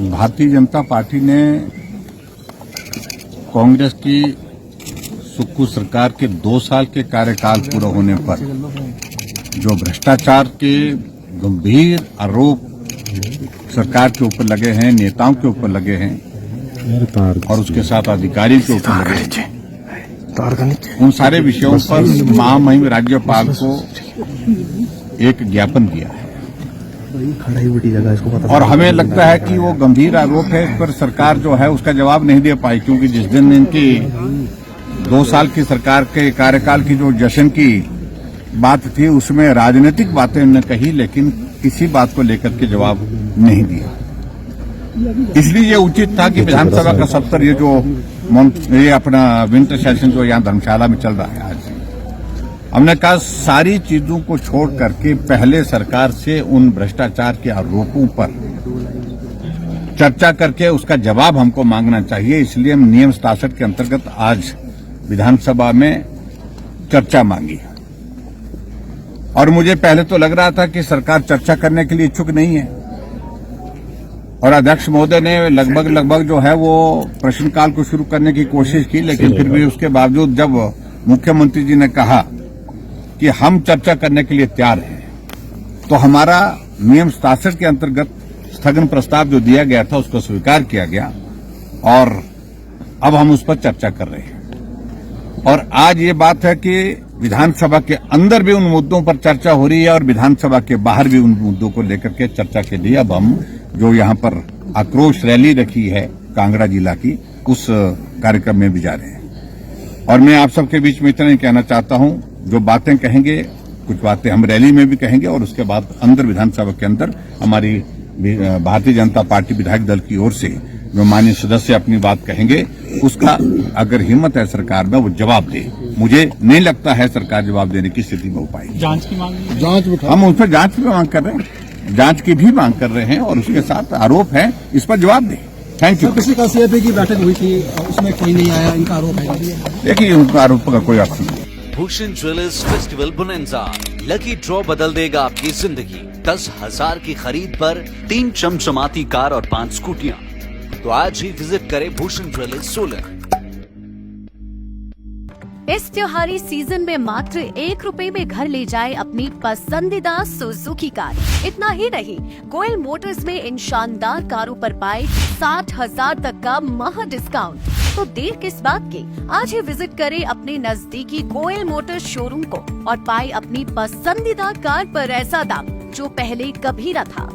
Bharatiya Janata party ने कांग्रेस की सुक्खू सरकार के 2 साल के कार्यकाल पूरा होने पर जो भ्रष्टाचार के गंभीर आरोप सरकार के ऊपर लगे हैं, नेताओं के ऊपर लगे हैं और उसके साथ अधिकारियों के ऊपर लगे हैं, उन सारे विषयों पर महामहिम राज्यपाल को एक ज्ञापन दिया है और हमें लगता है कि वो गंभीर आरोप है। इस पर सरकार जो है उसका जवाब नहीं दे पाई, क्योंकि जिस दिन इनकी 2 साल की सरकार के कार्यकाल की जो जश्न की बात थी उसमें राजनीतिक बातें उन्होंने कही, लेकिन किसी बात को लेकर के जवाब नहीं दिया। इसलिए ये उचित था कि विधानसभा का सत्र ये अपना विंटर सेशन जो यहाँ धर्मशाला में चल रहा है, आज हमने कहा सारी चीजों को छोड़ करके पहले सरकार से उन भ्रष्टाचार के आरोपों पर चर्चा करके उसका जवाब हमको मांगना चाहिए। इसलिए हम नियम 67 के अंतर्गत आज विधानसभा में चर्चा मांगी और मुझे पहले तो लग रहा था कि सरकार चर्चा करने के लिए इच्छुक नहीं है और अध्यक्ष महोदय ने लगभग जो है वो प्रश्नकाल को शुरू करने की कोशिश की, लेकिन फिर भी उसके बावजूद जब मुख्यमंत्री जी ने कहा कि हम चर्चा करने के लिए तैयार हैं, तो हमारा नियम 67 के अंतर्गत स्थगन प्रस्ताव जो दिया गया था उसको स्वीकार किया गया और अब हम उस पर चर्चा कर रहे हैं। और आज ये बात है कि विधानसभा के अंदर भी उन मुद्दों पर चर्चा हो रही है और विधानसभा के बाहर भी उन मुद्दों को लेकर के चर्चा के लिए अब हम जो यहाँ पर आक्रोश रैली रखी है कांगड़ा जिला की, उस कार्यक्रम में भी जा रहे हैं। और मैं आप सबके बीच में इतना ही कहना चाहता हूं, जो बातें कहेंगे कुछ बातें हम रैली में भी कहेंगे और उसके बाद अंदर विधानसभा के अंदर हमारी भारतीय जनता पार्टी विधायक दल की ओर से जो माननीय सदस्य अपनी बात कहेंगे उसका अगर हिम्मत है सरकार में वो जवाब दे। मुझे नहीं लगता है सरकार जवाब देने की स्थिति में हो पाएगी। जांच की मांग, हम उस पर जांच की मांग कर रहे हैं, जांच की भी मांग कर रहे हैं और उसके साथ आरोप है, इस पर जवाब दे। Thank you. पिछली सीएपी की बैठक हुई थी, उसमें कोई नहीं आया, इनका आरोप है। देखिए उनका आरोप का कोई अर्थ नहीं। Bhushan jewellers festival bonanza, lucky draw बदल देगा आपकी जिंदगी। 10,000 की खरीद पर 3 चमचमाती कार और 5 स्कूटियां। तो आज ही विजिट करें भूषण ज्वेलर्स सोलन। इस त्योहारी सीजन में मात्र 1 रुपए में घर ले जाए अपनी पसंदीदा सुजुकी कार। इतना ही नहीं, गोयल मोटर्स में इन शानदार कारों पर पाए 60,000 तक का महा डिस्काउंट। तो देर किस बात की, आज ही विजिट करें अपने नजदीकी गोयल मोटर्स शोरूम को और पाए अपनी पसंदीदा कार पर ऐसा दाम जो पहले कभी न था।